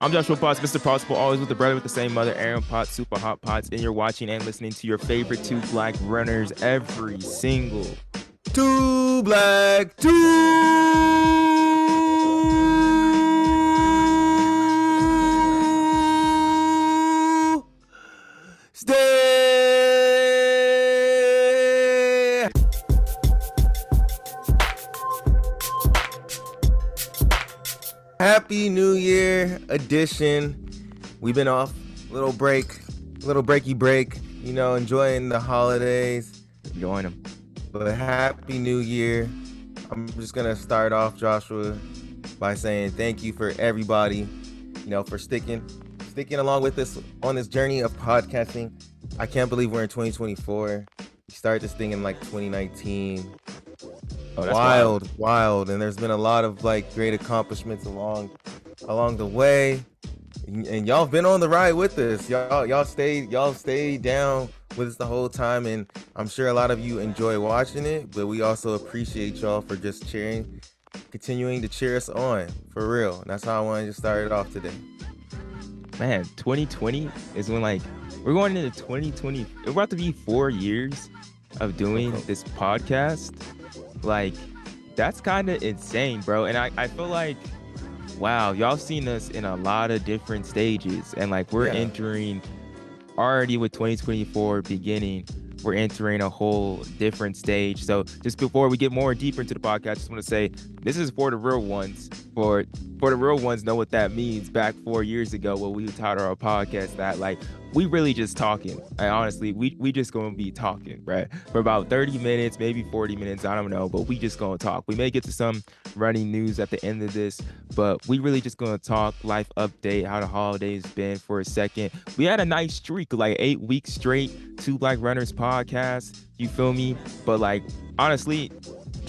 I'm Joshua Potts, Mr. Possible, always with the brother with the same mother, Aaron Potts, Super Hot Potts, and you're watching and listening to your favorite two black runners every single Two black, two stay. Happy New Year edition. We've been off, little breaky break, enjoying the holidays. join them. But Happy New Year. I'm just going to start off, Joshua, by saying thank you for everybody, for sticking along with us on this journey of podcasting. I can't believe we're in 2024. We started this thing in like 2019. Oh, that's Wild. And there's been a lot of like great accomplishments along the way. And y'all have been on the ride with us. Y'all stayed down with us the whole time, and I'm sure a lot of you enjoy watching it, but we also appreciate y'all for just continuing to cheer us on, for real. And that's how I wanted to start it off today. Man, 2020 is when we're going into 2020. It's about to be 4 years of doing this podcast. That's kind of insane, bro. And I feel like, wow, y'all seen us in a lot of different stages, and we're entering already with 2024 beginning. We're entering a whole different stage. So just before we get more deeper into the podcast, I just want to say this is for the real ones. For the real ones know what that means. Back 4 years ago, when we titled our podcast that we really just talking. And honestly, we just gonna be talking, right? For about 30 minutes, maybe 40 minutes, I don't know, but we just gonna talk. We may get to some running news at the end of this, but we really just gonna talk life update, how the holidays been for a second. We had a nice streak, 8 weeks straight, Two Black Runners podcast. You feel me? But honestly,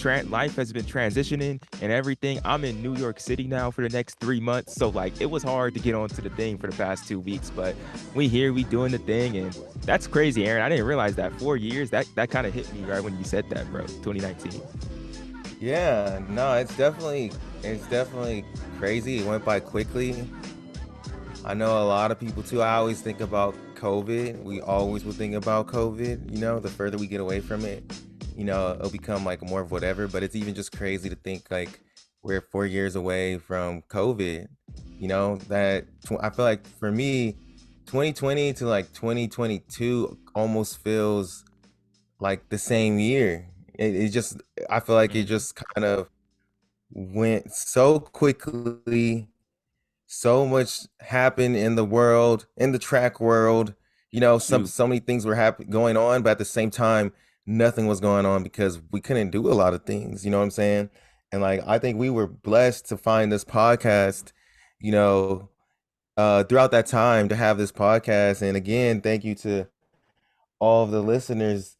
life has been transitioning and everything. I'm in New York City now for the next 3 months, so it was hard to get onto the thing for the past 2 weeks, but we doing the thing, and that's crazy, Aaron. I didn't realize that 4 years, that kind of hit me right when you said that, bro. 2019. Yeah, no, it's definitely crazy. It went by quickly. I know a lot of people too. I always think about COVID. We always would think about COVID, the further we get away from it, it'll become more of whatever. But it's even just crazy to think we're 4 years away from COVID. That I feel like for me, 2020 to 2022 almost feels like the same year. It just, I feel like it just kind of went so quickly. So much happened in the world, in the track world. So many things were going on, but at the same time, nothing was going on because we couldn't do a lot of things. You know what I'm saying? And I think we were blessed to find this podcast, throughout that time, to have this podcast. And again, thank you to all of the listeners,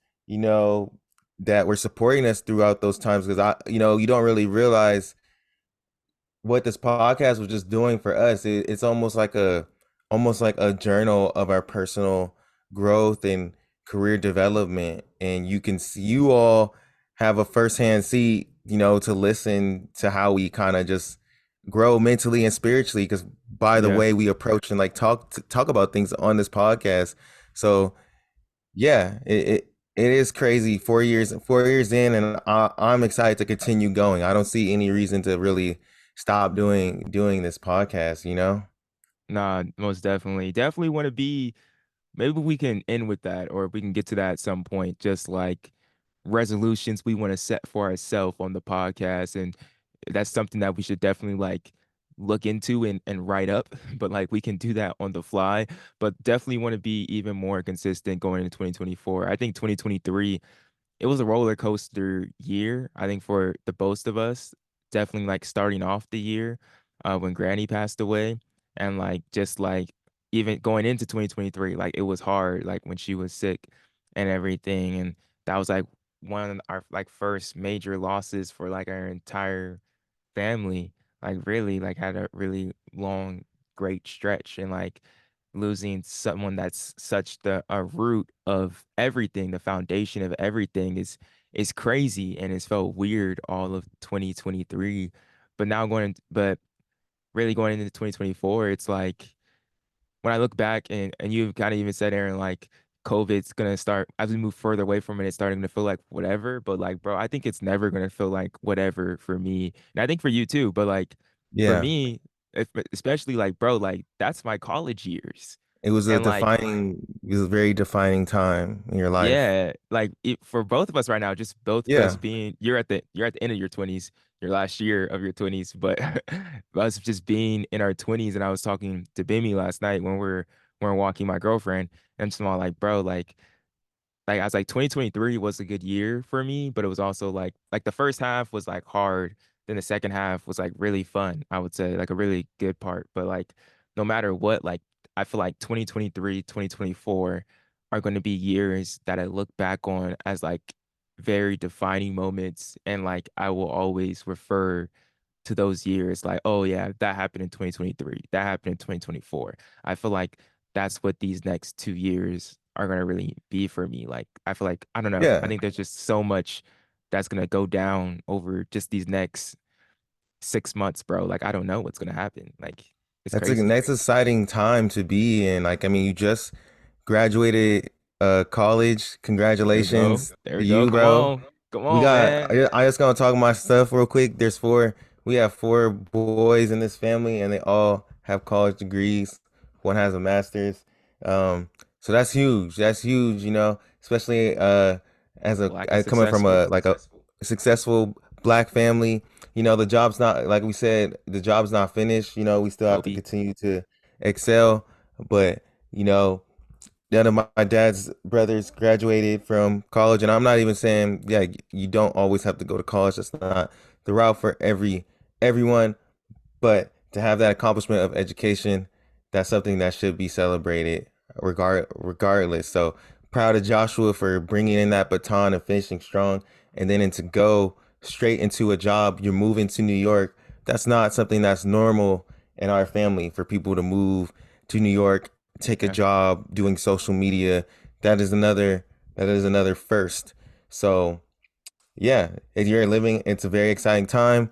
that were supporting us throughout those times, because you don't really realize what this podcast was just doing for us. It's almost like a journal of our personal growth and career development, and you all have a firsthand seat, to listen to how we kind of just grow mentally and spiritually, because by the way we approach and talk about things on this podcast. So yeah, it is crazy. 4 years in, and I'm excited to continue going. I don't see any reason to really stop doing this podcast. Nah, most definitely want to be. Maybe we can end with that, or we can get to that at some point. Just resolutions we want to set for ourselves on the podcast, and that's something that we should definitely look into and write up. But we can do that on the fly. But definitely want to be even more consistent going into 2024. I think 2023, it was a roller coaster year, I think, for the both of us. Definitely starting off the year when Granny passed away, and just even going into 2023, it was hard, when she was sick and everything. And that was one of our first major losses for our entire family. Really had a really long, great stretch, and losing someone that's such the a root of everything, the foundation of everything is crazy, and it's felt weird all of 2023. But really going into 2024, it's like when I look back and you've kind of even said, Aaron, like COVID's gonna start as we move further away from it, it's starting to feel like whatever. But like, bro, I think it's never gonna feel like whatever for me. And I think for you too, but like for Yeah. me, if, especially like, bro, like that's my college years. And like It was a very defining time in your life. yeah, like for both of us right now, just both of us Yeah. being you're at the end of your 20s, your last year of your 20s, but us just being in our 20s. And I was talking to Bimmy last night when we are walking my girlfriend, and I'm just all like, bro, like I was like 2023 was a good year for me, but it was also like the first half was like hard, then the second half was like really fun, I would say, like a really good part. But like no matter what, like I feel like 2023, 2024 are going to be years that I look back on as like very defining moments, and like I will always refer to those years like, oh yeah, that happened in 2023, that happened in 2024. I feel like that's what these next 2 years are gonna really be for me. Like I feel like I don't know. I Yeah. think there's just so much that's gonna go down over just these next 6 months, bro. Like I don't know what's gonna happen. Like it's That's a crazy. nice exciting time to be in. Like, I mean, you just graduated college. There we go. Congratulations There to we go. you, Come bro. on. Come We on, got man. I just gonna talk my stuff real quick. We have four boys in this family and they all have college degrees. One has a master's. So that's huge. That's huge, especially Black and as coming from successful. a successful black family. The job's not, like we said, the job's not finished. We still have to Kobe. continue to excel, but you know none of my dad's brothers graduated from college, and I'm not even saying, yeah, you don't always have to go to college. That's not the route for everyone. But to have that accomplishment of education, that's something that should be celebrated regardless. So proud of Joshua for bringing in that baton and finishing strong, and then to go straight into a job. You're moving to New York. That's not something that's normal in our family for people to move to New York, take a Yeah. job doing social media. That is another first. So yeah, if you're living, it's a very exciting time,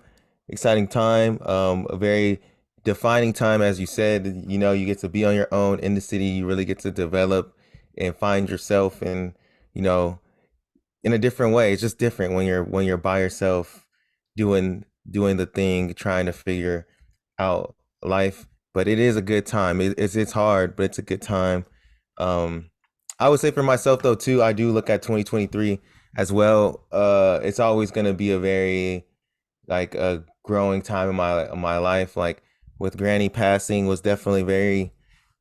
a very defining time, as you said. You get to be on your own in the city. You really get to develop and find yourself, and you know, in a different way. It's just different when you're by yourself, doing the thing, trying to figure out life. But it is a good time. It's hard, but it's a good time. Um, I would say for myself though too, I do look at 2023 as well. It's always going to be a very like a growing time in my life. Like with Granny passing was definitely very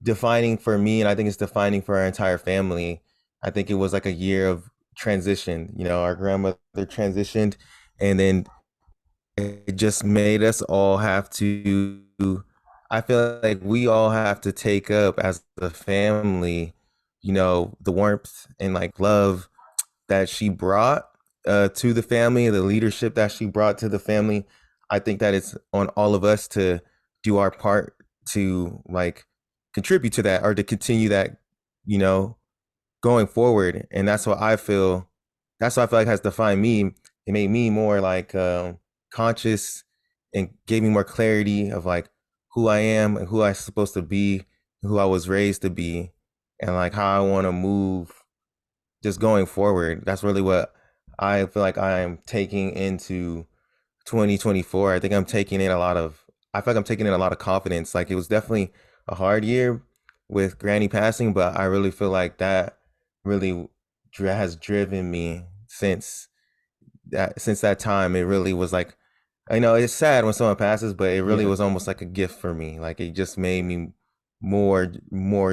defining for me, and I think it's defining for our entire family. I think it was like a year of transition. Our grandmother transitioned, and then it just made us all have to. I feel like we all have to take up as a family, the warmth and like love that she brought to the family, the leadership that she brought to the family. I think that it's on all of us to do our part to like contribute to that or to continue that, you know, going forward. And that's what I feel like has defined me. It made me more like conscious and gave me more clarity of like who I am and who I'm supposed to be, who I was raised to be, and like how I want to move just going forward. That's really what I feel like I am taking into 2024. I feel like I'm taking in a lot of confidence. Like it was definitely a hard year with Granny passing, but I really feel like that really has driven me since that time. It really was like, I know it's sad when someone passes, but it really Yeah. was almost like a gift for me. Like it just made me more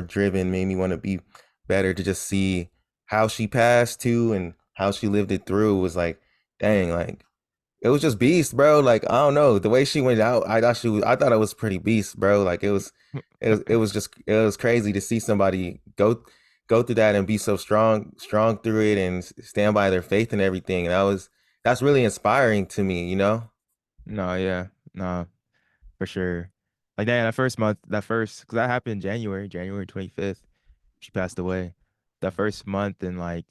driven, made me want to be better, to just see how she passed too and how she lived it through. Was like, dang, like it was just beast, bro. Like I don't know, the way she went out, I thought it was pretty beast, bro. Like it was crazy to see somebody go through that and be so strong through it and stand by their faith and everything. And that's really inspiring to me. No, yeah. No, for sure. Like that first month, because that happened in January 25th, she passed away. That first month, and like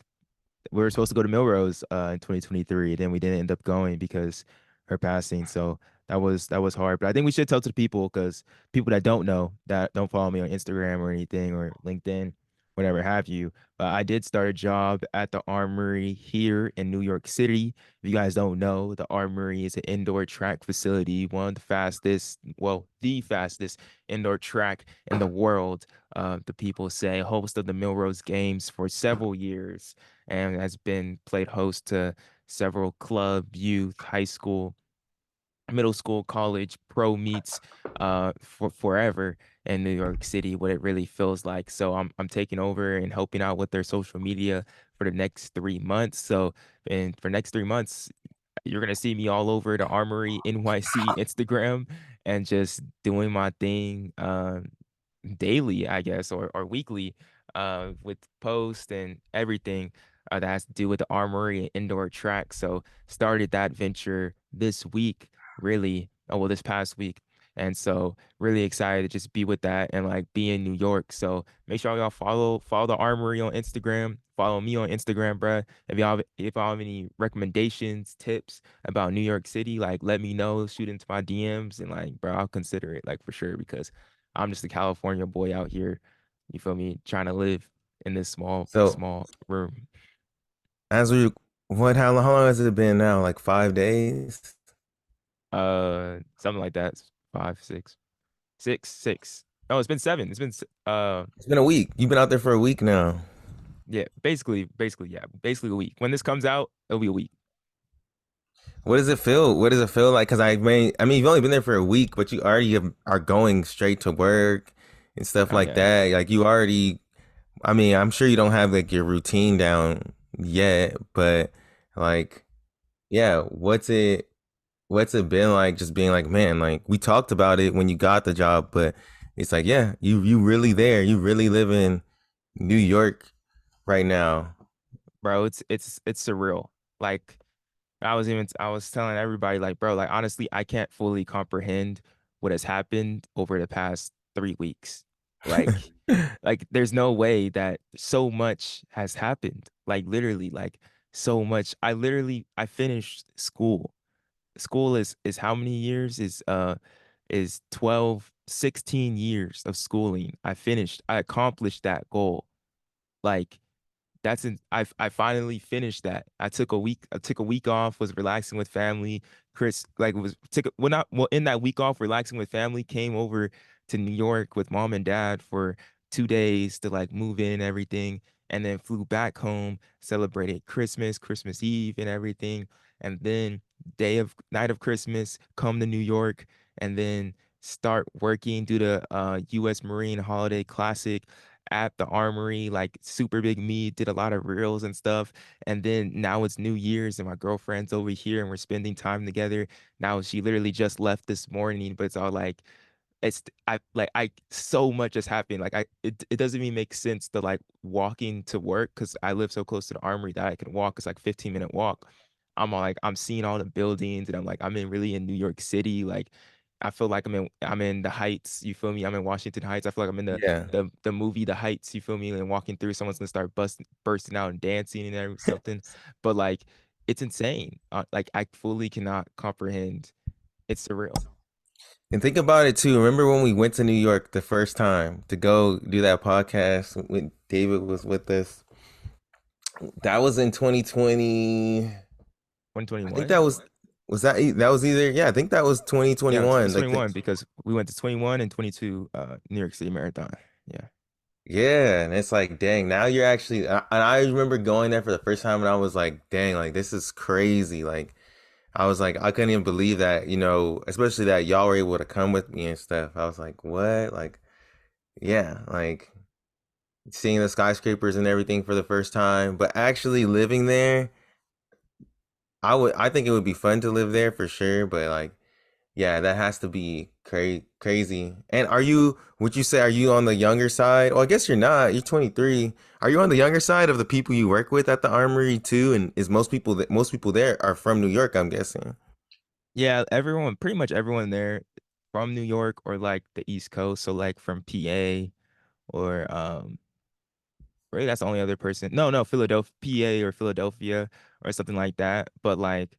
we were supposed to go to Milrose in 2023, then we didn't end up going because her passing. So that was hard. But I think we should tell to the people because people that don't know that don't follow me on Instagram or anything or LinkedIn, whatever have you. But I did start a job at the Armory here in New York City. If you guys don't know, the Armory is an indoor track facility, one of the fastest, well, the fastest indoor track in the world. The people say host of the Milrose Games for several years and has been played host to several club, youth, high school, middle school, college, pro meets for forever in New York City, what it really feels like. So I'm taking over and helping out with their social media for the next 3 months. So and for next 3 months, you're gonna see me all over the Armory NYC Instagram and just doing my thing daily, I guess, or weekly with posts and everything that has to do with the Armory and indoor track. So started that venture this week, really, oh well, this past week. And so really excited to just be with that and like be in New York. So make sure y'all follow the Armory on Instagram, follow me on Instagram, bruh. If y'all have any recommendations, tips about New York City, like let me know, shoot into my DMs and like, bro, I'll consider it like for sure because I'm just a California boy out here, you feel me, trying to live in this small, So small room. as we how long has it been now? Like 5 days? Something like that. 5, 6, 6, 6. No, it's been 7. It's been It's been a week. You've been out there for a week now. yeah, basically, yeah, basically a week. When this comes out, it'll be a week. What does it feel? What does it feel like? Because I mean, you've only been there for a week, but you already are going straight to work and stuff Oh like yeah, that. Like you already, I mean, I'm sure you don't have like your routine down yet, but like, yeah, what's it been like just being like, man, like we talked about it when you got the job, but it's like, yeah, you really there. You really live in New York right now. bro, it's surreal. Like I was telling everybody like, bro, like honestly, I can't fully comprehend what has happened over the past 3 weeks. Like, like there's no way that so much has happened. Like literally, like so much. I finished school. School is how many years? Is 12, 16 years of schooling. I accomplished that goal. Like I finally finished that. I took a week off, was relaxing with family. Chris like was took well not well in that week off relaxing with family, came over to New York with mom and dad for 2 days to like move in and everything, and then flew back home, celebrated Christmas, Christmas Eve and everything. And then night of Christmas, come to New York and then start working, do the US Marine Holiday Classic at the Armory, like super big me, did a lot of reels and stuff. And then now it's New Year's and my girlfriend's over here and we're spending time together. Now she literally just left this morning, but it's all like I so much has happened. Like it doesn't even make sense to like walking to work because I live so close to the Armory that I can walk. It's like 15-minute walk. I'm all like I'm seeing all the buildings and I'm like I'm in really in New York City. Like I feel like I'm in the Heights. You feel me? I'm in Washington Heights. I feel like I'm in the Yeah. the movie The Heights. You feel me? And walking through, someone's gonna start bursting out and dancing and something. But like it's insane. Like I fully cannot comprehend. It's surreal. And think about it too. Remember when we went to New York the first time to go do that podcast when David was with us? That was in 2020. I think 2021. that was either, yeah, I think that was Yeah, it's 2021. Like the 21 because we went to 21 and 22 New York City Marathon. Yeah. yeah, and it's like, dang, now you're actually and I remember going there for the first time and I was like, dang, like this is crazy. Like I was like, I couldn't even believe that, especially that y'all were able to come with me and stuff. I was like, what? Like, yeah, like seeing the skyscrapers and everything for the first time, but actually living there, I think it would be fun to live there for sure, but like yeah, that has to be crazy. And would you say are you on the younger side? Well, I guess you're not. You're 23. Are you on the younger side of the people you work with at the Armory too? And is most people there are from New York, I'm guessing. Yeah, everyone, pretty much everyone there from New York or like the East Coast, so like from PA or really that's the only other person. No, no, Philadelphia, PA or Philadelphia or something like that. But like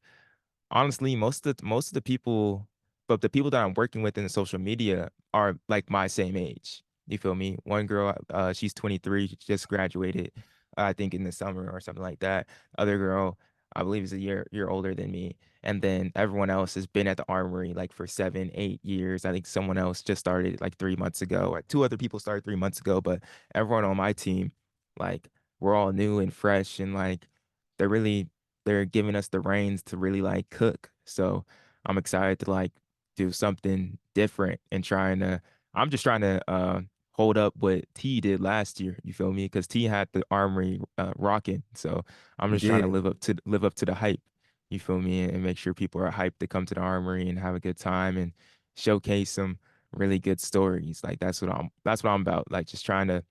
honestly, most of the people but the people that I'm working with in the social media are like my same age. You feel me? One girl, she's 23, she just graduated, I think in the summer or something like that. Other girl, I believe is a year older than me. And then everyone else has been at the armory like for 7, 8 years. I think someone else just started like 3 months ago. Or two other people started 3 months ago, but everyone on my team, like we're all new and fresh and like they're really they're giving us the reins to really like cook. So I'm excited to like do something different and I'm just trying to hold up what T did last year. You feel me? Because T had the armory rocking. So I'm He just trying to did. live up to the hype. You feel me? And make sure people are hyped to come to the armory and have a good time and showcase some really good stories. Like that's what I'm about. Like just trying to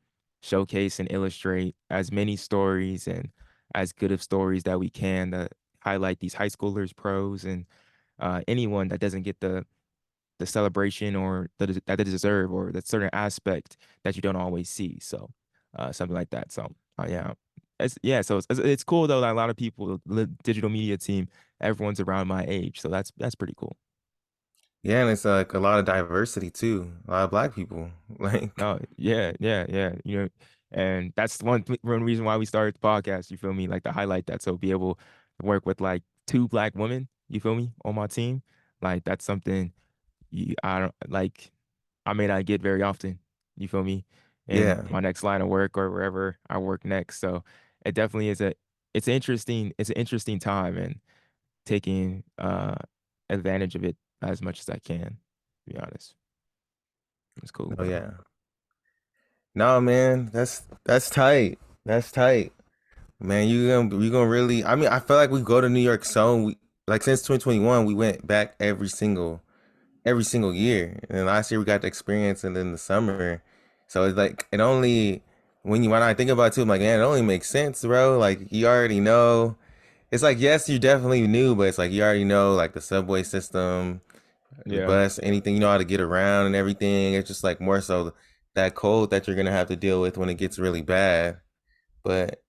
showcase and illustrate as many stories and as good of stories that we can to highlight these high schoolers, pros, and anyone that doesn't get the celebration or that they deserve or that certain aspect that you don't always see. So something like that. So yeah. So it's cool though that a lot of people, the digital media team, everyone's around my age. So that's pretty cool. Yeah, and it's like a lot of diversity too. A lot of black people. Like, No, yeah. And that's one reason why we started the podcast. You feel me? Like to highlight that, so be able to work with like two black women. You feel me on my team? Like that's something I don't like. I may not get very often. You feel me? In yeah. my next line of work or wherever I work next. So it definitely is it's an interesting time and taking advantage of it as much as I can. To be honest, it's cool, Oh bro. yeah. No, man, that's tight. That's tight. Man, you gonna really I mean, I feel like we go to New York so we like since 2021 we went back every single year. And then last year we got to experience it in the summer. So it's like it only when I think about it too, I'm like, man, it only makes sense, bro. Like you already know. It's like yes, you definitely knew, but it's like you already know like the subway system, the Yeah. bus, anything, you know how to get around and everything. It's just like more so that cold that you're gonna have to deal with when it gets really bad. But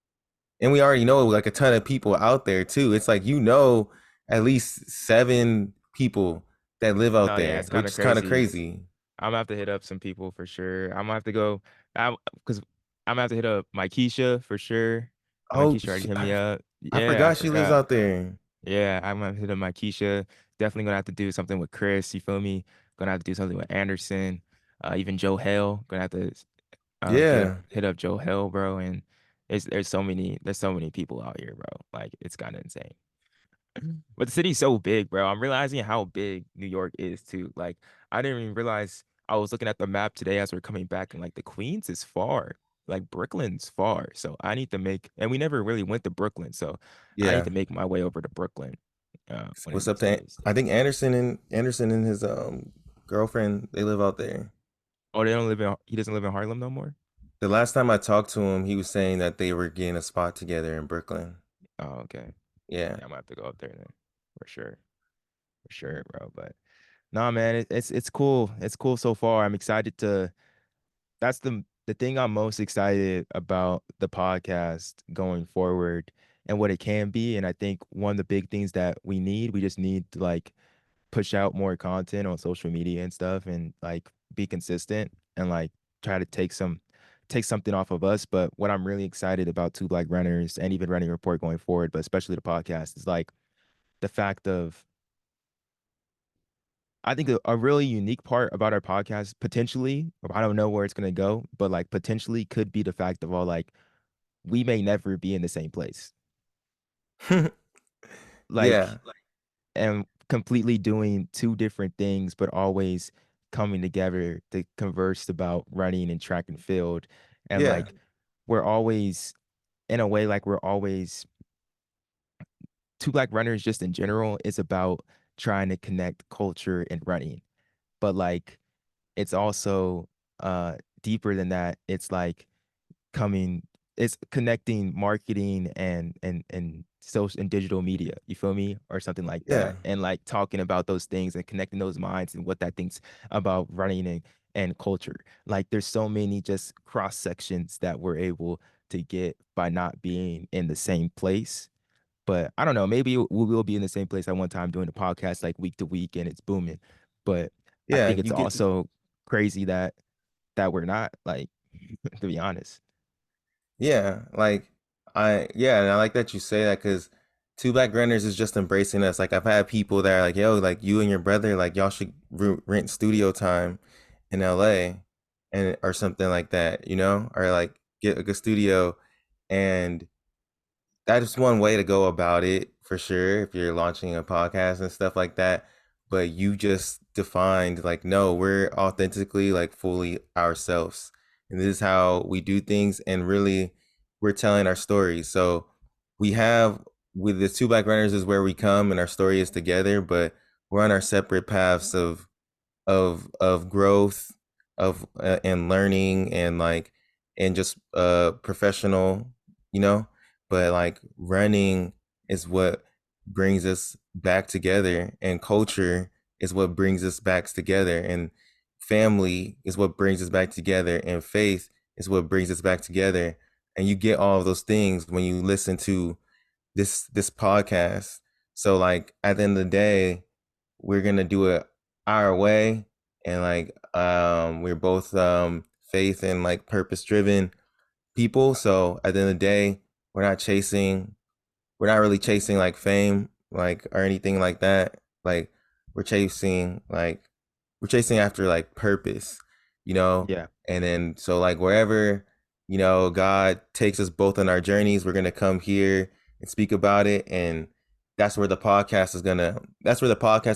and we already know like a ton of people out there too. It's like at least 7 people that live out No, yeah, there, it's kind which of is kind of crazy. crazy. I'm gonna have to hit up some people for sure. I'm gonna have to go, because I'm gonna have to hit up my Keisha for sure. My Oh, Keisha already hit me up. I Yeah, I forgot she lives forgot. out there. Yeah, I'm gonna hit up my Keisha. Definitely gonna have to do something with Chris. You feel me? Gonna have to do something with Anderson. Even Joe Hale. Gonna have to Yeah. hit up Joe Hale, bro. And there's so many people out here, bro. Like it's kind of insane. But the city's so big, bro. I'm realizing how big New York is too. Like I didn't even realize I was looking at the map today as we're coming back, and like the Queens is far. Like Brooklyn's far. So I need to make and we never really went to Brooklyn. So I need Yeah. to make my way over to Brooklyn one of What's up these to days. I think Anderson and his girlfriend, they live out there. Oh, he doesn't live in Harlem no more? The last time I talked to him, he was saying that they were getting a spot together in Brooklyn. Oh, okay. Yeah. Yeah, I'm gonna have to go up there then. For sure. For sure, bro. But nah, man, it's cool. It's cool so far. I'm excited to that's the thing I'm most excited about the podcast going forward and what it can be. And I think one of the big things that we just need to like push out more content on social media and stuff and like be consistent and like try to take something off of us. But what I'm really excited about Two Black Runners and even Running Report going forward, but especially the podcast, is like the fact of I think a really unique part about our podcast potentially, I don't know where it's gonna go, but like potentially could be the fact of all like we may never be in the same place. Like Yeah. and completely doing two different things, but always coming together to converse about running and track and field. And Yeah. like we're always in a way like we're always Two Black Runners just in general is about trying to connect culture and running. But like it's also deeper than that. It's like coming it's connecting marketing and social and digital media, you feel me, or something like Yeah. that, and like talking about those things and connecting those minds and what that thinks about running and culture. Like there's so many just cross sections that we're able to get by not being in the same place. But I don't know, maybe we will be in the same place at one time doing the podcast like week to week and it's booming. But I Yeah, think it's you get also crazy that we're not, like, to be honest. yeah, like yeah, and I like that you say that because Two Black Renters is just embracing us. Like I've had people that are like, yo, like you and your brother, like y'all should rent studio time in LA and or something like that, you know, or like get a good studio and that is one way to go about it for sure if you're launching a podcast and stuff like that. But you just defined like, no, we're authentically like fully ourselves. And this is how we do things. And really, we're telling our stories. So we have with the Two Black Runners is where we come and our story is together, but we're on our separate paths of growth of and learning and like and just professional, you know, but like running is what brings us back together and culture is what brings us back together and family is what brings us back together and faith is what brings us back together and you get all of those things when you listen to this podcast. So like at the end of the day we're gonna do it our way and like we're both faith and like purpose driven people, so at the end of the day we're not chasing we're not really chasing like fame like or anything like that. Like we're chasing like we're chasing after like purpose, you know. Yeah. And then so like wherever, you know, God takes us both on our journeys, we're gonna come here and speak about it. And that's where the podcast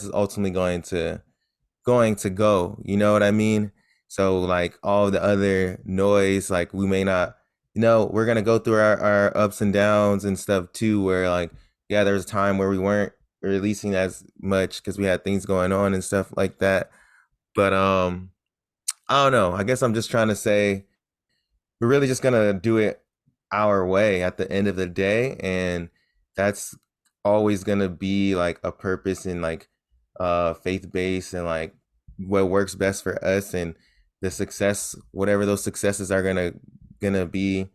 is ultimately going to go, you know what I mean? So like all the other noise, like we may not, you know, we're gonna go through our ups and downs and stuff too, where like, yeah, there's a time where we weren't releasing as much because we had things going on and stuff like that. But I don't know. I guess I'm just trying to say we're really just gonna do it our way at the end of the day, and that's always gonna be like a purpose and like faith based and like what works best for us and the success, whatever those successes are gonna be,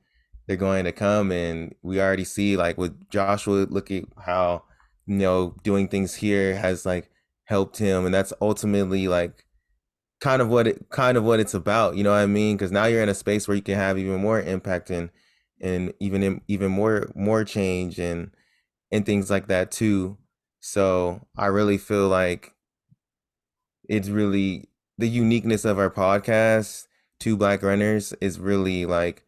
they're going to come. And we already see like with Joshua, look at how, you know, doing things here has like helped him, and that's ultimately like kind of what it's about, you know what I mean? Because now you're in a space where you can have even more impact and even more change and things like that too. So I really feel like it's really the uniqueness of our podcast, Two Black Runners, is really like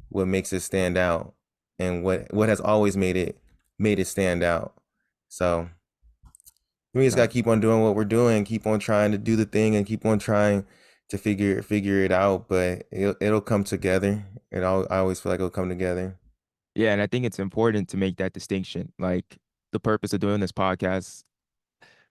what makes it stand out and what has always made it stand out. So we just No. gotta keep on doing what we're doing, keep on trying to do the thing, and keep on trying to figure it out. But it'll come together. I always feel like it'll come together. Yeah, and I think it's important to make that distinction. Like, the purpose of doing this podcast,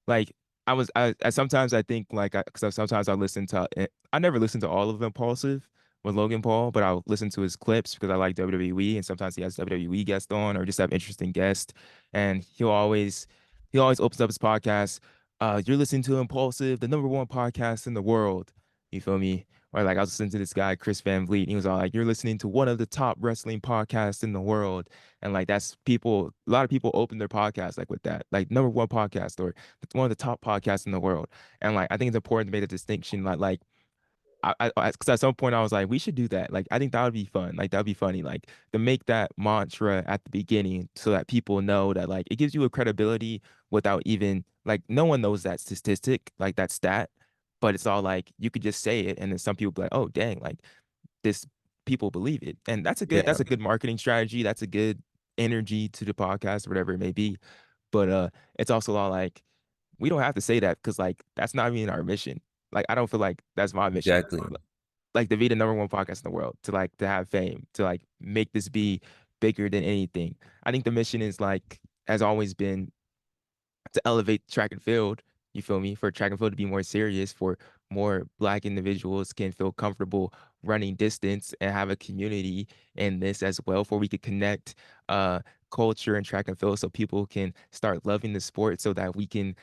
like, I sometimes I think, like, because sometimes I listen to I never listen to all of Impulsive with Logan Paul, but I'll listen to his clips because I like WWE, and sometimes he has WWE guests on or just have interesting guests, and he always opens up his podcast. You're listening to Impulsive, the number one podcast in the world. You feel me? Or like I was listening to this guy Chris Van Vliet, and he was all like, "You're listening to one of the top wrestling podcasts in the world," and like that's people. A lot of people open their podcast like with that, like number one podcast or one of the top podcasts in the world. And like I think it's important to make a distinction like because at some point I was like, we should do that. Like I think that would be fun. Like that'd be funny. Like to make that mantra at the beginning so that people know that like it gives you a credibility without even like no one knows that statistic, like that stat. But it's all like you could just say it and then some people be like, oh dang, like this people believe it. And Yeah, that's a good marketing strategy. That's a good energy to the podcast, whatever it may be. But it's also all like we don't have to say that because like that's not even our mission. Like I don't feel like that's my mission. exactly. Like to be the number one podcast in the world, to like to have fame, to like make this be bigger than anything. I think the mission is like has always been to elevate track and field. You feel me? For track and field to be more serious, for more Black individuals can feel comfortable running distance and have a community in this as well, for we could connect uh, culture and track and field so people can start loving the sport so that we can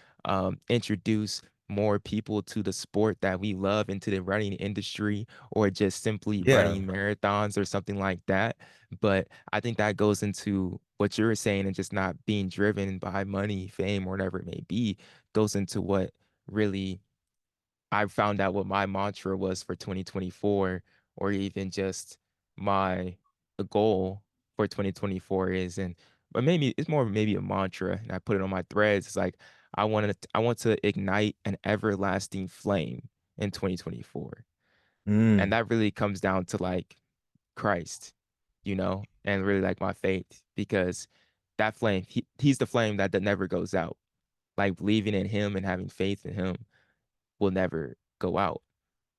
introduce more people to the sport that we love into the running industry or just simply Yeah, running marathons or something like that. But I think that goes into what you're saying and just not being driven by money, fame, or whatever it may be, goes into what really I found out what my mantra was for 2024, or even just my goal for 2024 is. And but maybe it's more maybe a mantra, and I put it on my threads. It's like I want to ignite an everlasting flame in 2024. And Mm. that really comes down to like Christ, and really like my faith, because that flame, he's the flame that never goes out. Like believing in him and having faith in him will never go out.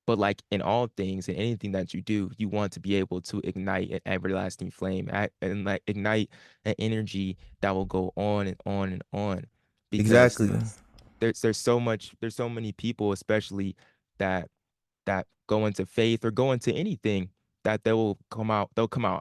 But like in all things and anything that you do, you want to be able to ignite an everlasting flame and like ignite an energy that will go on and on and on. Because Exactly. there's so many people, especially that go into faith or go into anything, that they'll come out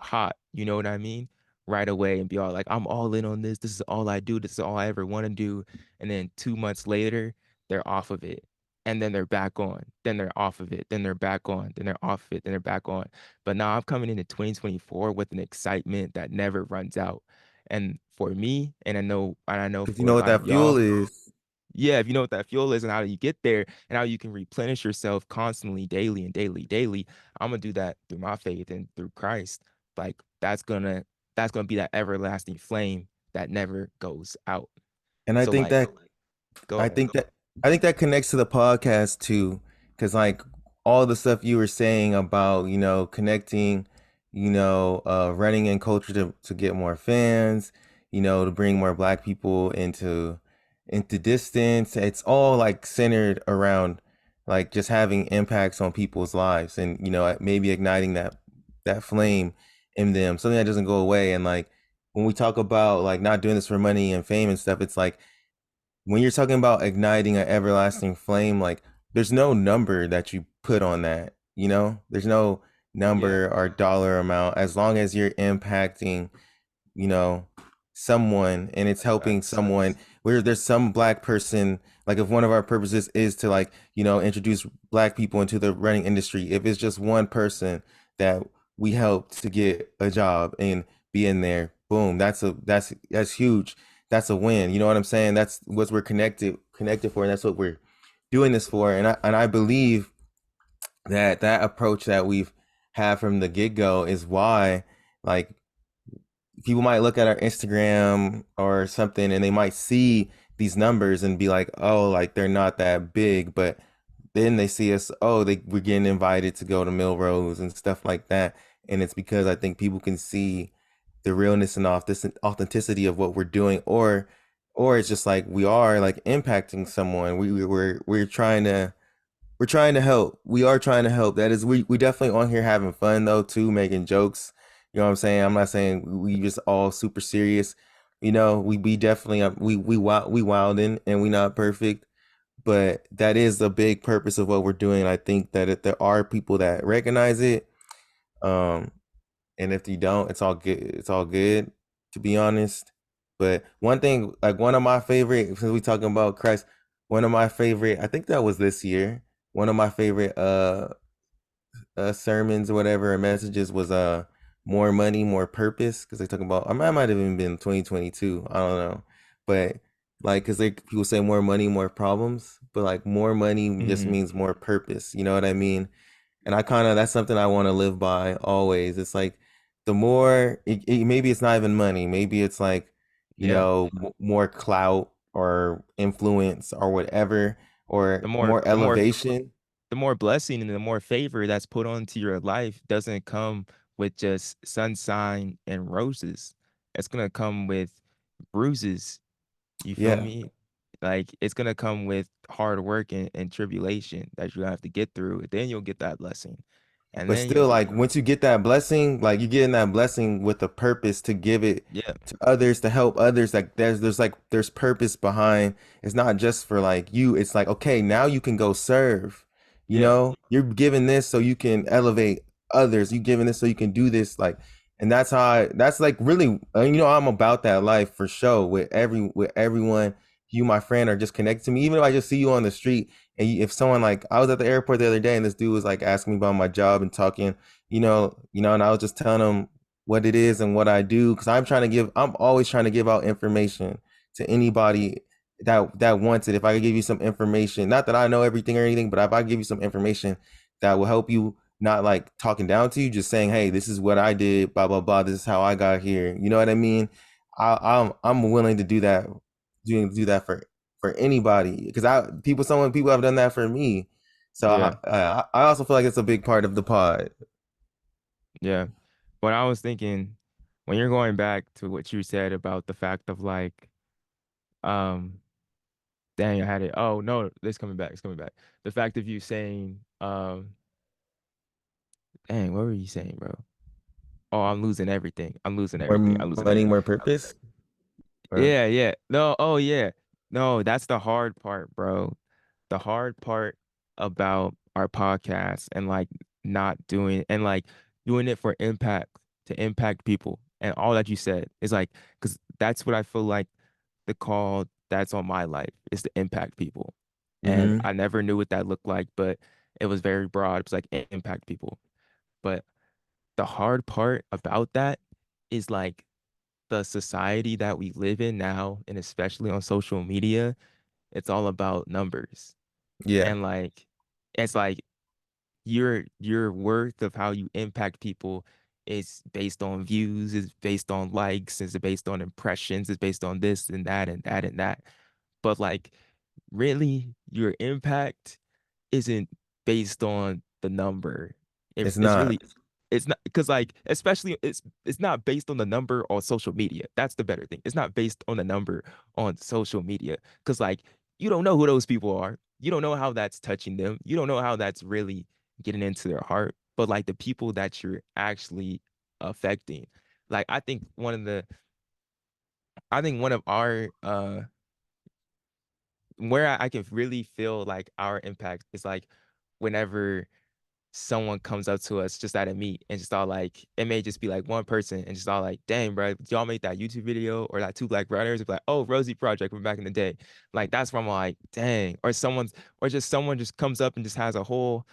hot, you know what I mean? Right away and be all like, I'm all in on this. This is all I do. This is all I ever want to do. And then 2 months later, they're off of it. And then they're back on. Then they're off of it. Then they're back on. Then they're off of it. Then they're back on. But now I'm coming into 2024 with an excitement that never runs out. And for me, and I know Because you for know a what lot of that fuel y'all, is. yeah, if you know what that fuel is and how you get there and how you can replenish yourself constantly, daily and daily, daily, I'm gonna do that through my faith and through Christ. Like that's gonna be that everlasting flame that never goes out. And So like, go I ahead. think that I think that connects to the podcast too, because like all the stuff you were saying about, connecting, running in culture to get more fans, to bring more black people into distance. It's all like centered around like just having impacts on people's lives and, maybe igniting that flame in them, something that doesn't go away. And like when we talk about like not doing this for money and fame and stuff, it's like when you're talking about igniting an everlasting flame, like there's no number that you put on that, There's no Yeah, number or dollar amount as long as you're impacting, you know, someone and it's that's helping facts. someone where there's some black person, like if one of our purposes is to like, introduce black people into the running industry, if it's just one person that we help to get a job and be in there, boom, that's huge. That's a win. You know what I'm saying? That's what we're connected for, and that's what we're doing this for. And I believe that approach that we've had from the get-go is why like people might look at our Instagram or something and they might see these numbers and be like, oh, like they're not that big. But then they see us, oh, we're getting invited to go to Milrose and stuff like that. And it's because I think people can see the realness and authenticity of what we're doing, or it's just like we are like impacting someone. We're trying to help. We are trying to help. That is, we definitely on here having fun though too, making jokes. You know what I'm saying? I'm not saying we just all super serious. We definitely we wilding and we not perfect, but that is the big purpose of what we're doing. I think that if there are people that recognize it, um, and if you don't, it's all good. It's all good, to be honest. But one thing, like one of my favorite, since we talking about Christ, one of my favorite, I think that was this year. One of my favorite sermons or whatever or messages was more money, more purpose, because they talking about I might have even been 2022. I don't know, but like because they people say more money, more problems, but like more money just Hmm. means more purpose. You know what I mean? And I kind of that's something I want to live by always. It's like the more maybe it's not even money, maybe it's like Yeah. more clout or influence or whatever or The more more the more elevation. the more blessing and the more favor that's put onto your life doesn't come with just sunshine and roses. It's gonna come with bruises. You feel Yeah. me? Like it's gonna come with hard work and tribulation that you have to get through. Then you'll get that blessing. And But then still, you'll, like once you get that blessing, like you're getting that blessing with a purpose to give it yeah, to others, to help others. Like there's purpose behind. It's not just for like you. It's like, okay, now you can go serve. yeah, You're giving this so you can elevate others. You giving this so you can do this. Like, and that's how that's like really, I'm about that life for sure. With everyone, you, my friend, are just connected to me. Even if I just see you on the street and if someone like I was at the airport the other day and this dude was like asking me about my job and talking, and I was just telling him what it is and what I do because I'm always trying to give out information to anybody that wants it. If I could give you some information, not that I know everything or anything, but if I give you some information that will help you, not like talking down to you, just saying, hey, this is what I did, blah blah blah. This is how I got here. You know what I mean? I'm willing to do that, do that for anybody because some people have done that for me. So Yeah, I also feel like it's a big part of the pod. yeah. But I was thinking when you're going back to what you said about the fact of like, um, dang, I had it. Oh no, it's coming back. It's coming back. The fact of you saying, dang, what were you saying, bro? Oh, I'm losing everything. I'm losing More everything. I'm losing money, everything. more purpose. Or Yeah, yeah. No, oh yeah. No, that's the hard part, bro. The hard part about our podcast and like not doing and like doing it for impact to impact people. And all that you said is like, because that's what I feel like the call that's on my life is to impact people. And mm-hmm. I never knew what that looked like, but it was very broad. It was like impact people. But the hard part about that is like the society that we live in now, and especially on social media, it's all about numbers. Yeah, And like it's like your worth of how you impact people is based on views, is based on likes, is based on impressions, is based on this and that and that and that. But like really your impact isn't based on the number. it's It's not. really it's not because like especially it's not based on the number on social media. That's the better thing. It's not based on the number on social media because like you don't know who those people are. You don't know how that's touching them. You don't know how that's really getting into their heart. But like the people that you're actually affecting, like I think one of our where I can really feel like our impact is like whenever someone comes up to us just at a meet and just all like it may just be like one person and just all like, dang, bro, y'all made that YouTube video or that two black brothers. It's like, oh, Rosie Project from back in the day. Like that's where I'm like, dang. Or just someone just comes up and just has a whole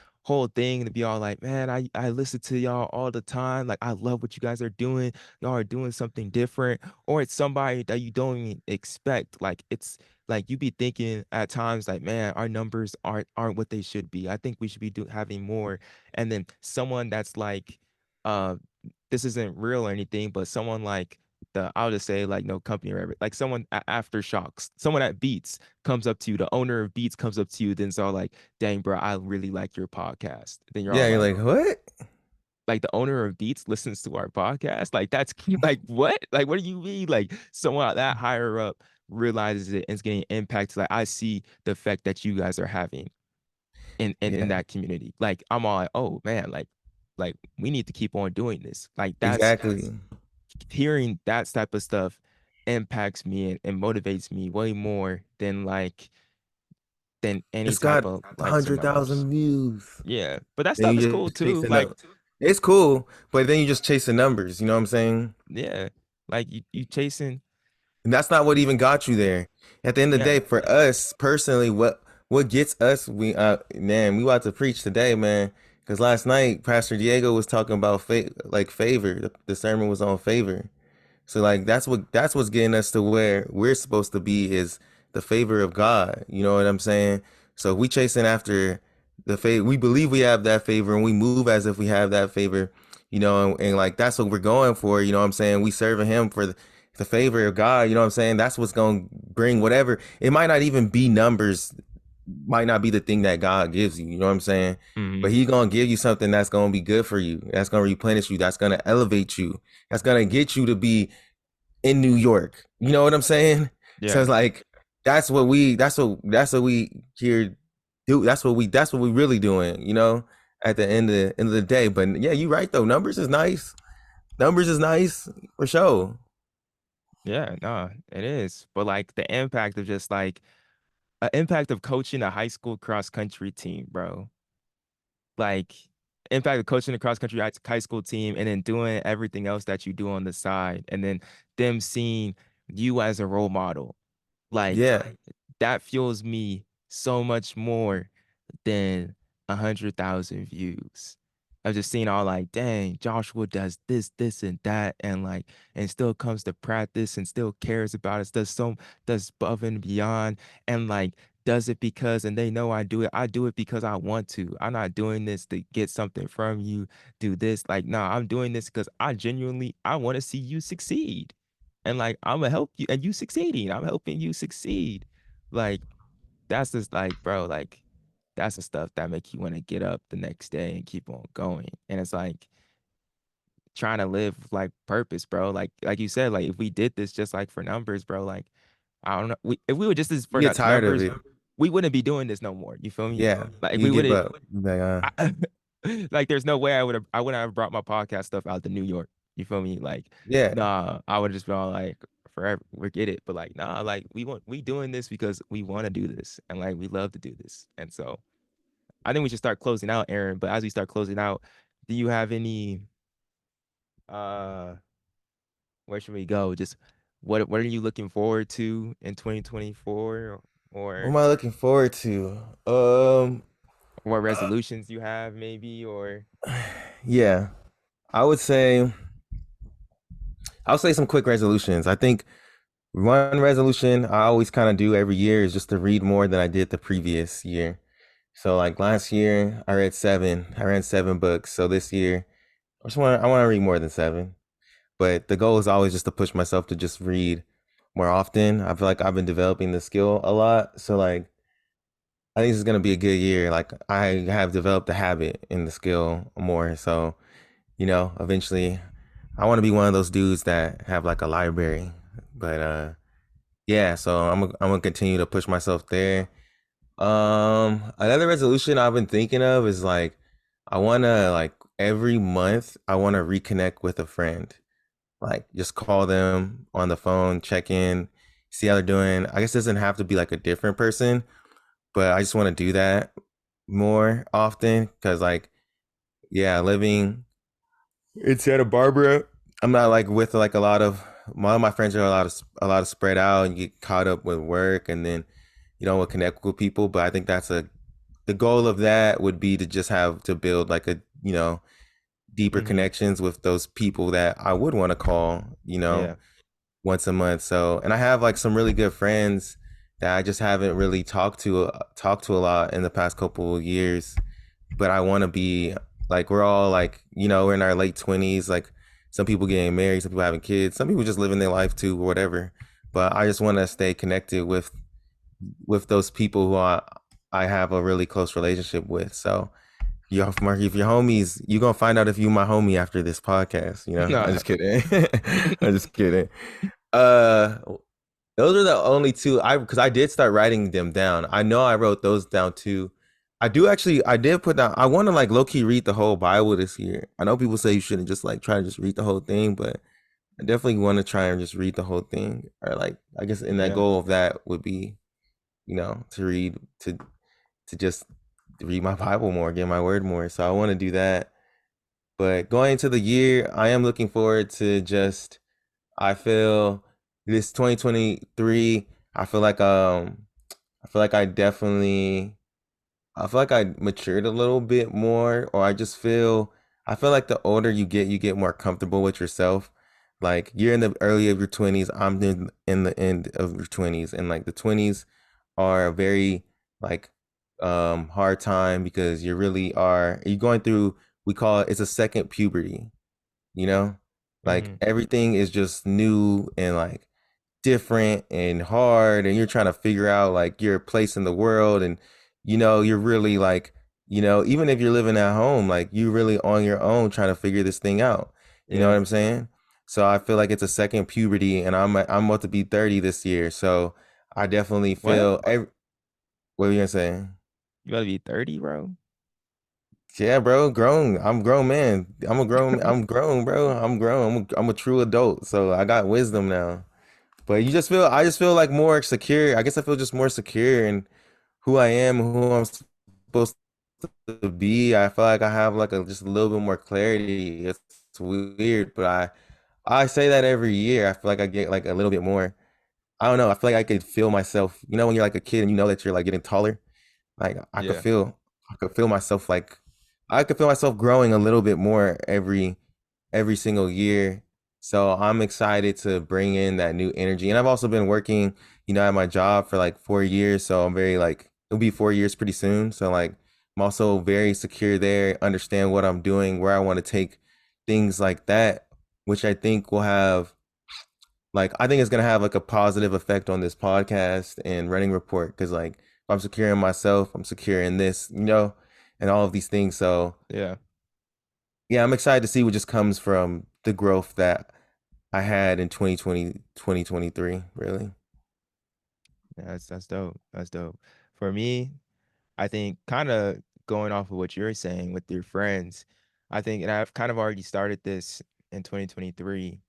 thing to be all like, man, I listen to y'all all the time. Like I love what you guys are doing. Y'all are doing something different. Or it's somebody that you don't even expect. Like it's like you be thinking at times like, man, our numbers aren't what they should be. I think we should be having more. And then someone that's like, uh, this isn't real or anything, but someone like I'll just say like no company or whatever, like someone at Aftershocks, someone at Beats comes up to you, the owner of Beats comes up to you, then it's all like, dang, bro, I really like your podcast. Then you're Yeah, all you're like, like, what? the owner of Beats listens to our podcast. Like that's like what? Like what do you mean? Like someone that higher up realizes it and is getting impacted. Like I see the effect that you guys are having in Yeah, that community. Like I'm all like, oh man, like we need to keep on doing this. Like that's exactly. hearing that type of stuff impacts me and motivates me way more than any It's type got of a likes or hundred numbers. thousand views. Yeah. But that Then stuff is you cool just too. chasing Like, up. It's cool, but then you just chase the numbers. You know what I'm saying? yeah. Like you chasing, And that's not what even got you there. At the end of the yeah. day, for us personally, what gets us, man, we about to preach today, man. Because last night, Pastor Diego was talking about like favor. The sermon was on favor. So like that's what's getting us to where we're supposed to be is the favor of God. You know what I'm saying? So if we chasing after the favor, we believe we have that favor and we move as if we have that favor, and like that's what we're going for, you know what I'm saying? We serving him for the favor of God, you know what I'm saying? That's what's going to bring whatever. It might not even be numbers, might not be the thing that God gives you, you know what I'm saying? But Hmm. he's going to give you something that's going to be good for you. That's going to replenish you. That's going to elevate you. That's going to get you to be in New York. You know what I'm saying? So Yeah. it's like that's what we here do. That's what we really doing, at the end of the day. But yeah, you're right though. Numbers is nice. Numbers is nice for sure. Yeah, no, it is. But like the impact of just like impact of coaching a high school cross country team, bro. Like impact of coaching a cross country high school team and then doing everything else that you do on the side and then them seeing you as a role model. Like Yeah. that fuels me so much more than 100,000 views. I've just seen all like, dang, Joshua does this, this, and that, and like, and still comes to practice and still cares about it, does above and beyond, and like does it because, and they know I do it. I do it because I want to. I'm not doing this to get something from you. Do this, like, nah, I'm doing this because I genuinely I want to see you succeed, and like I'm gonna help you, and you succeeding. I'm helping you succeed. Like that's just like, bro, like that's the stuff that make you want to get up the next day and keep on going. And it's like trying to live like purpose, bro. Like you said, like if we did this just like for numbers, bro, like I don't know, if we were just this You for get tired of numbers, it. we wouldn't be doing this no more. You feel me? Yeah, Like you we give wouldn't. up. Like, I, like there's no way I wouldn't have brought my podcast stuff out to New York. You feel me? Like yeah, nah, I would just be all like forever forget it. But like nah, like we doing this because we want to do this and like we love to do this. And so I think we should start closing out, Aaron. But as we start closing out, do you have any uh where should we go? Just what are you looking forward to in 2024 what or am I looking forward to? what resolutions you have maybe or Yeah, I would say I'll say some quick resolutions. I think one resolution I always kind of do every year is just to read more than I did the previous year. So like last year I read seven. I read 7 books. So this year I want to read more than seven. But the goal is always just to push myself to just read more often. I feel like I've been developing the skill a lot. So like I think this is gonna be a good year. Like I have developed the habit in the skill more. So, eventually I want to be one of those dudes that have like a library. But yeah, so I'm gonna continue to push myself there. Another resolution I've been thinking of is like I wanna like every month I wanna reconnect with a friend. Like just call them on the phone, check in, see how they're doing. I guess it doesn't have to be like a different person, but I just want to do that more often because like yeah, living in Santa Barbara, I'm not like with like my friends are a lot of spread out and you get caught up with work and then you don't want to connect with people. But I think the goal of that would be to just have to build like deeper mm-hmm. connections with those people that I would want to call, Yeah. once a month. So, and I have like some really good friends that I just haven't really talked to a lot in the past couple of years. But I want to be like we're all like we're in our late 20s. Like some people getting married, some people having kids, some people just living their life too, or whatever. But I just want to stay connected with those people who I have a really close relationship with. So if your homies, you gonna find out if you my homie after this podcast. I'm Nah. just kidding. I'm just kidding. Uh, those are the only two because I did start writing them down. I know I wrote those down too. I did put down. I want to like low key read the whole Bible this year. I know people say you shouldn't just like try to just read the whole thing, but I definitely want to try and just read the whole thing. Or like I guess in that Yeah. goal of that would be to read to just read my Bible more, get my word more. So I want to do that. But going into the year, I am looking forward to just I feel this 2023, I feel like I feel like I matured a little bit more, or I feel like the older you get more comfortable with yourself. Like you're in the early of your 20s, I'm in the end of your 20s, and like the 20s are a very like hard time because you're going through, we call it's a second puberty, you know? Like Mm-hmm. everything is just new and like different and hard and you're trying to figure out like your place in the world and you're really like even if you're living at home like you really on your own trying to figure this thing out. You know what Yeah. I'm saying? So I feel like it's a second puberty and I'm about to be 30 this year. So I definitely What? what are you gonna say? You gotta be 30, bro? Yeah, bro, grown. I'm grown man. I'm grown, bro. I'm grown. I'm a true adult. So I got wisdom now. But I just feel like more secure. I guess I feel just more secure in who I am, who I'm supposed to be. I feel like I have like just a little bit more clarity. It's weird, but I say that every year. I feel like I get like a little bit more. I don't know. I feel like I could feel myself. When you're like a kid and you know that you're like getting taller. Like Yeah. I could feel myself I could feel myself growing a little bit more every single year. So I'm excited to bring in that new energy. And I've also been working, at my job for like 4 years. So I'm very like it'll be 4 years pretty soon. So like I'm also very secure there, understand what I'm doing, where I want to take things like that, which I think will have like I think it's gonna have like a positive effect on this podcast and running report because like if I'm secure in myself, I'm secure in this, and all of these things. So Yeah. yeah, I'm excited to see what just comes from the growth that I had in 2020, 2023, really. Yeah, that's dope. That's dope. For me, I think kind of going off of what you're saying with your friends, I think, and I've kind of already started this in 2023,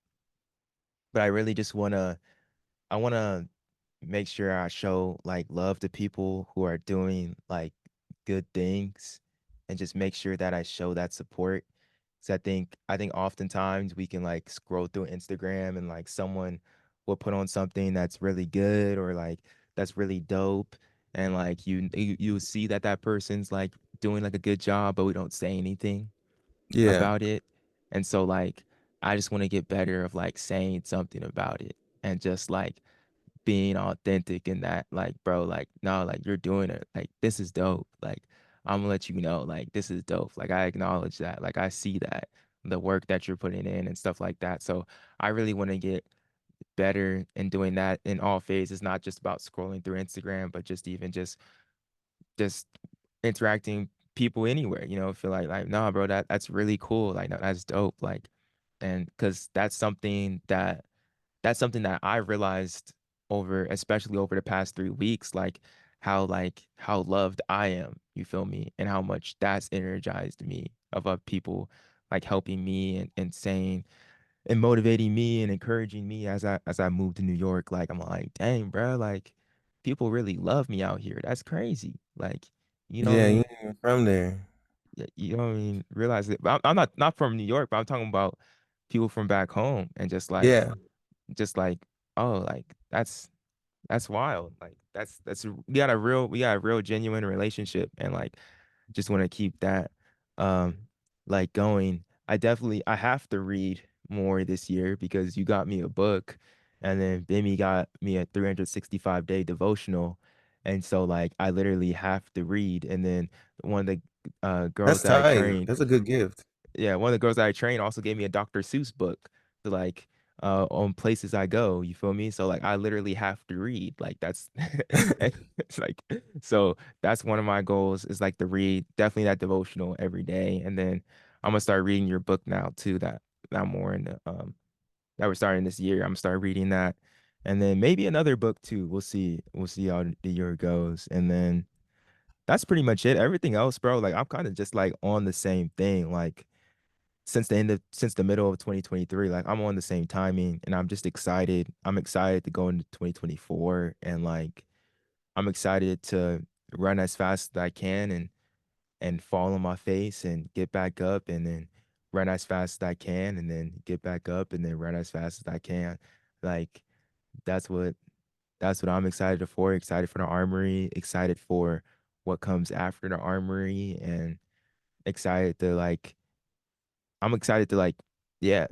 but I really just I wanna make sure I show like love to people who are doing like good things and just make sure that I show that support. So I think oftentimes we can like scroll through Instagram and like someone will put on something that's really good or like that's really dope and like you see that that person's like doing like a good job but we don't say anything Yeah. about it. And so like I just want to get better of like saying something about it and just like being authentic in that, like, bro, like, no, like you're doing it. Like, this is dope. Like, I'm gonna let you know, like, this is dope. Like, I acknowledge that. Like, I see that, the work that you're putting in and stuff like that. So I really want to get better in doing that in all phases, not just about scrolling through Instagram, but just even just interacting people anywhere, feel like, nah, bro, that's really cool. Like, no, that's dope. Like, and because that's something that I realized over, especially over the past 3 weeks, like how loved I am, you feel me? And how much that's energized me of people like helping me and saying and motivating me and encouraging me as I moved to New York. Like I'm like, dang, bro, like people really love me out here. That's crazy. Like, you know what I Yeah, you mean? ain't even from there. You know what I mean? Realize it. But I'm not from New York, but I'm talking about people from back home and Yeah. just like oh like that's wild like that's we got a real genuine relationship and like just want to keep that um like going. I have to read more this year because you got me a book and then Bimmy got me a 365-day devotional, and so like I literally have to read. And then one of the girls That's that I tight. trained, That's a good gift. yeah, one of the girls that I train also gave me a Dr. Seuss book to like on places I go, you feel me? So like I literally have to read. Like that's it's like so that's one of my goals is like to read definitely that devotional every day. And then I'm gonna start reading your book now too, that I'm more in the that we're starting this year. I'm gonna start reading that. And then maybe another book too. We'll see. We'll see how the year goes. And then that's pretty much it. Everything else, bro, like I'm kind of just like on the same thing. Like since the middle of 2023, like I'm on the same timing and I'm just excited. I'm excited to go into 2024 and like I'm excited to run as fast as I can and fall on my face and get back up and then run as fast as I can and then get back up and then run as fast as I can. Like that's what that's what I'm excited for. Excited for the armory, excited for what comes after the armory, and excited to like I'm excited to like yeah,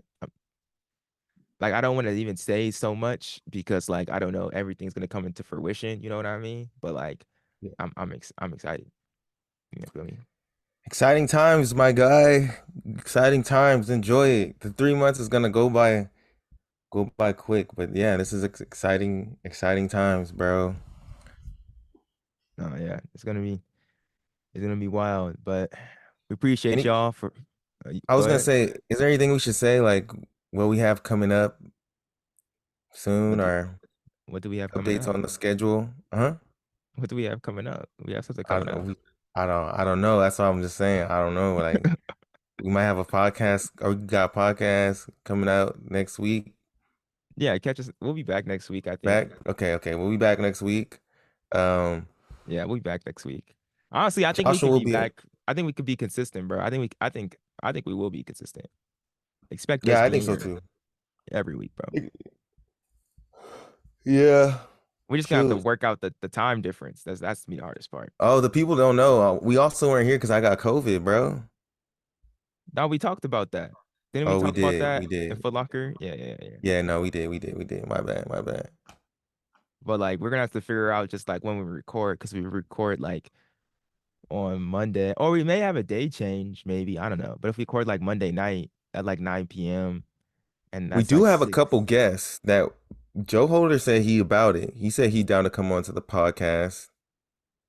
like I don't want to even say so much because like I don't know everything's gonna come into fruition. You know what I mean? But like Yeah. I'm excited. You feel me? Exciting times, my guy. Exciting times. Enjoy it. The 3 months is gonna go by quick. But yeah, this is exciting times, bro. No, yeah, it's gonna be wild. But we appreciate Any y'all for. I Go was gonna ahead. say, is there anything we should say, like what we have coming up soon What do or what do we have coming updates up? on the schedule? Uh-huh. What do we have coming up? We have something I coming don't up. we I don't know. That's all I'm just saying. I don't know. Like we might have a podcast or we got a podcast coming out next week. Yeah, catch us. We'll be back next week, I think. Back? Okay, okay. We'll be back next week. Um Yeah, we'll be back next week. Honestly, I think we Joshua could will be be back. I think we could be consistent, bro. I think we will be consistent. Expect us yeah, I being think so here too. every week, bro. Yeah. We're just gonna have to Shoot. work out the time difference. That's to be the hardest part. Oh, the people don't know. We also weren't here because I got COVID, bro. Now we talked about that. Didn't we Oh, talk about we that in did. Foot Locker? Yeah, yeah, yeah. Yeah, no, we did. My bad, my bad. But like we're gonna have to figure out just like when we record because we record like on Monday, or we may have a day change, maybe. I don't know. But if we record like Monday night at like 9 p.m. and We that's do like have a 6. couple guests that Joe Holder said he about it. He said he down to come on to the podcast.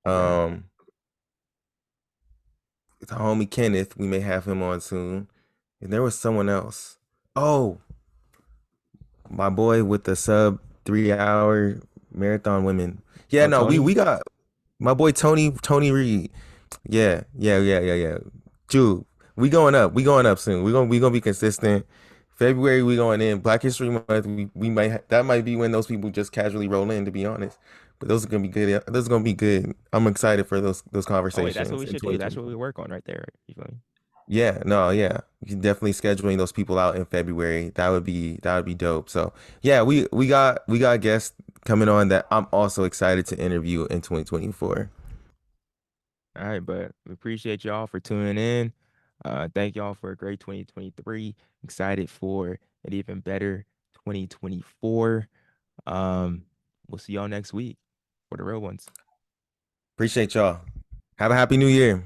Okay. Um, the homie Kenneth, we may have him on soon. And there was someone else. Oh, my boy with the sub 3 hour marathon women. Yeah, Oh, no, we Tony? got my boy Tony Reed. Yeah. Dude, we going up soon. We gonna be consistent. February we going in. Black History Month. We might that might be when those people just casually roll in. To be honest, but those are gonna be good. Those are gonna be good. I'm excited for those Oh wait, that's what conversations we in should do. That's what we 2024. work on right there. You feel me? Yeah, no, yeah. You can definitely scheduling those people out in February. That would be dope. So yeah, we got guests coming on that I'm also excited to interview in 2024. All right, but we appreciate y'all for tuning in. Thank y'all for a great 2023. Excited for an even better 2024. Um, we'll see y'all next week for the real ones. Appreciate y'all. Have a happy new year.